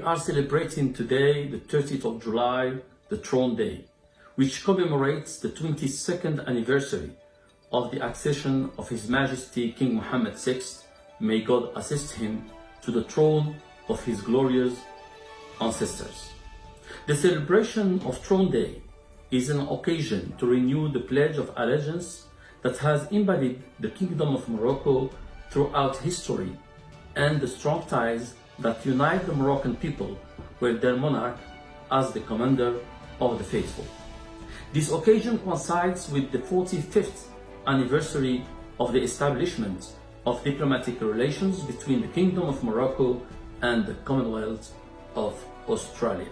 are celebrating today, the 30th of July, the Throne Day, which commemorates the 22nd anniversary of the accession of His Majesty King Mohammed VI, may God assist him, to the throne of his glorious ancestors. The celebration of Throne Day is an occasion to renew the pledge of allegiance that has embodied the Kingdom of Morocco throughout history and the strong ties that unite the Moroccan people with their monarch as the commander of the faithful. This occasion coincides with the 45th anniversary of the establishment of diplomatic relations between the Kingdom of Morocco and the Commonwealth of Australia.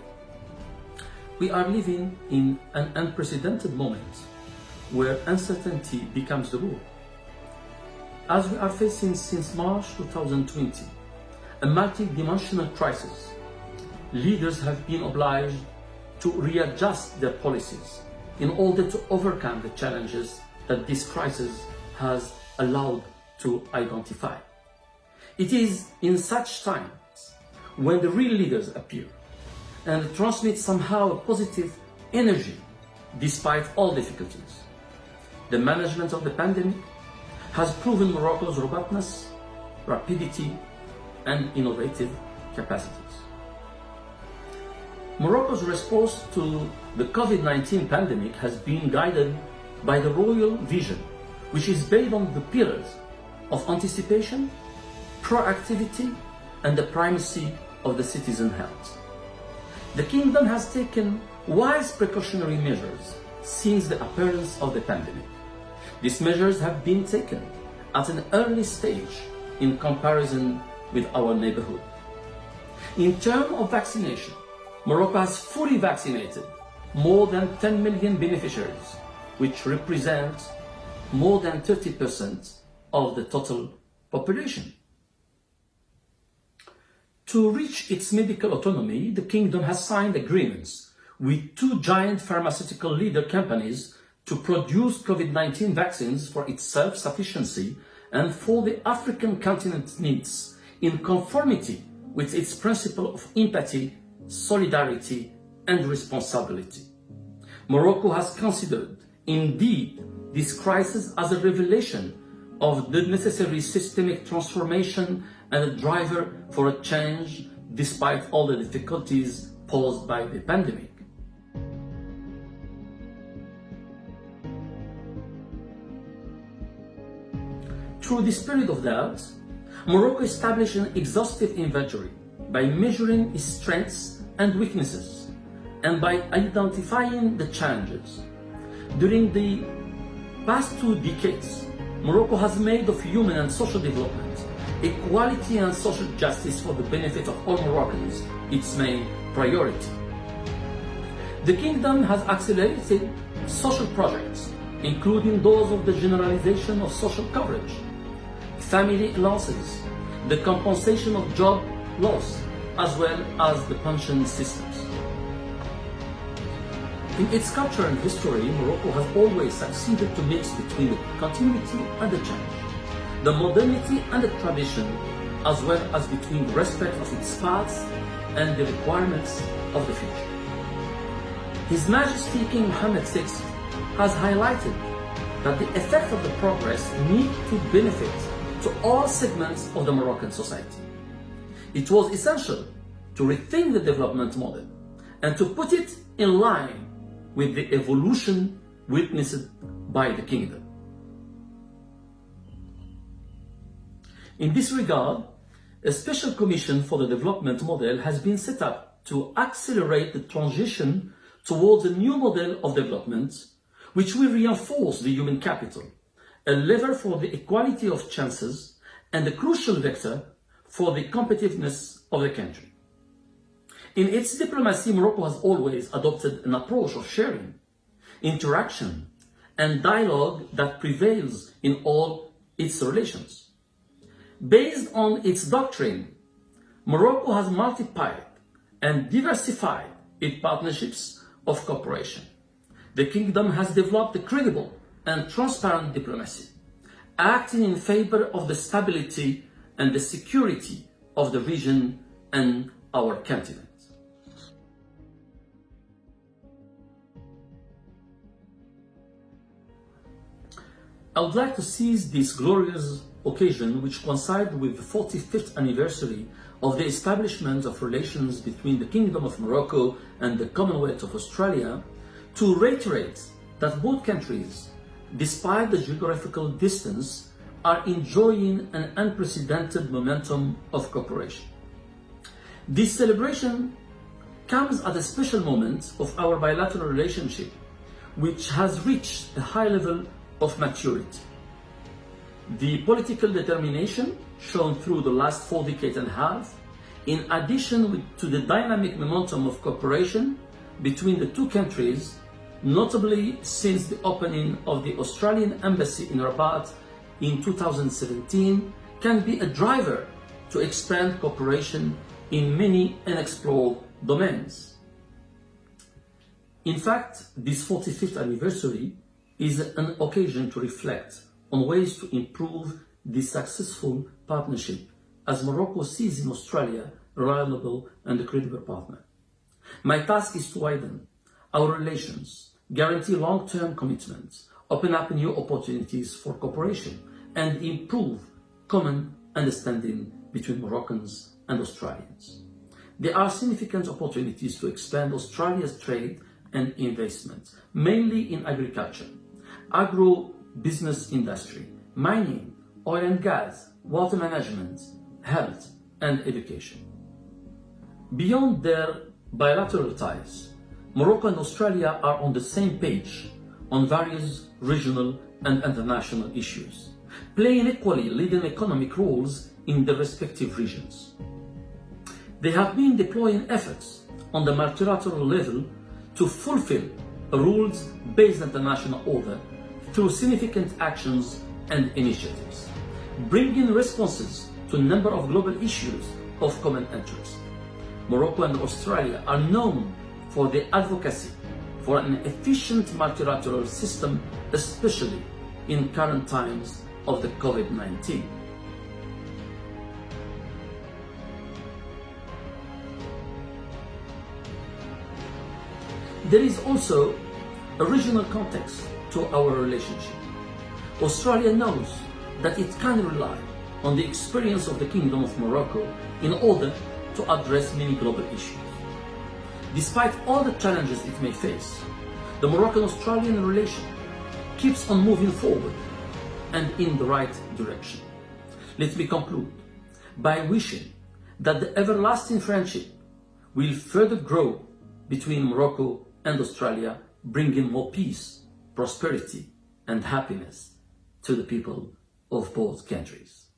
We are living in an unprecedented moment where uncertainty becomes the rule. As we are facing since March 2020 a multi-dimensional crisis, leaders have been obliged to readjust their policies in order to overcome the challenges that this crisis has allowed to identify. It is in such times when the real leaders appear and transmit somehow a positive energy despite all difficulties. The management of the pandemic has proven Morocco's robustness, rapidity, and innovative capacities. Morocco's response to the COVID-19 pandemic has been guided by the royal vision, which is based on the pillars of anticipation, proactivity, and the primacy of the citizen health. The kingdom has taken wise precautionary measures since the appearance of the pandemic. These measures have been taken at an early stage in comparison with our neighborhood. In terms of vaccination, Morocco has fully vaccinated more than 10 million beneficiaries, which represents more than 30% of the total population. To reach its medical autonomy, the kingdom has signed agreements with two giant pharmaceutical leader companies to produce COVID-19 vaccines for its self-sufficiency and for the African continent's needs, in conformity with its principle of empathy, solidarity, and responsibility. Morocco has considered, indeed, this crisis as a revelation of the necessary systemic transformation and a driver for a change despite all the difficulties posed by the pandemic. Through this period of doubt, Morocco established an exhaustive inventory by measuring its strengths and weaknesses and by identifying the challenges. During the past 2 decades, Morocco has made of human and social development, equality and social justice for the benefit of all Moroccans its main priority. The kingdom has accelerated social projects, including those of the generalization of social coverage, family allowances, the compensation of job loss, as well as the pension systems. In its culture and history, Morocco has always succeeded to mix between the continuity and the change, the modernity and the tradition, as well as between the respect of its past and the requirements of the future. His Majesty King Mohammed VI has highlighted that the effect of the progress need to benefit to all segments of the Moroccan society. It was essential to rethink the development model and to put it in line with the evolution witnessed by the kingdom. In this regard, a special commission for the development model has been set up to accelerate the transition towards a new model of development, which will reinforce the human capital, a lever for the equality of chances and a crucial vector for the competitiveness of the country. In its diplomacy, Morocco has always adopted an approach of sharing, interaction, and dialogue that prevails in all its relations. Based on its doctrine, Morocco has multiplied and diversified its partnerships of cooperation. The kingdom has developed a credible and transparent diplomacy, acting in favor of the stability and the security of the region and our continent. I would like to seize this glorious occasion, which coincides with the 45th anniversary of the establishment of relations between the Kingdom of Morocco and the Commonwealth of Australia, to reiterate that both countries, despite the geographical distance, are enjoying an unprecedented momentum of cooperation. This celebration comes at a special moment of our bilateral relationship, which has reached a high level of maturity. The political determination shown through the last 4 decades and a half, in addition to the dynamic momentum of cooperation between the two countries, notably since the opening of the Australian Embassy in Rabat in 2017, can be a driver to expand cooperation in many unexplored domains. In fact, this 45th anniversary is an occasion to reflect on ways to improve this successful partnership, as Morocco sees in Australia a reliable and a credible partner. My task is to widen our relations, guarantee long-term commitments, open up new opportunities for cooperation, and improve common understanding between Moroccans and Australians. There are significant opportunities to expand Australia's trade and investment, mainly in agriculture, agro-business industry, mining, oil and gas, water management, health, and education. Beyond their bilateral ties, Morocco and Australia are on the same page on various regional and international issues, playing equally leading economic roles in their respective regions. They have been deploying efforts on the multilateral level to fulfill a rules-based international order through significant actions and initiatives, bringing responses to a number of global issues of common interest. Morocco and Australia are known for their advocacy for an efficient multilateral system, especially in current times of the COVID-19. There is also a regional context to our relationship. Australia knows that it can rely on the experience of the Kingdom of Morocco in order to address many global issues. Despite all the challenges it may face, the Moroccan-Australian relation keeps on moving forward and in the right direction. Let me conclude by wishing that the everlasting friendship will further grow between Morocco and Australia, bringing more peace, prosperity, and happiness to the people of both countries.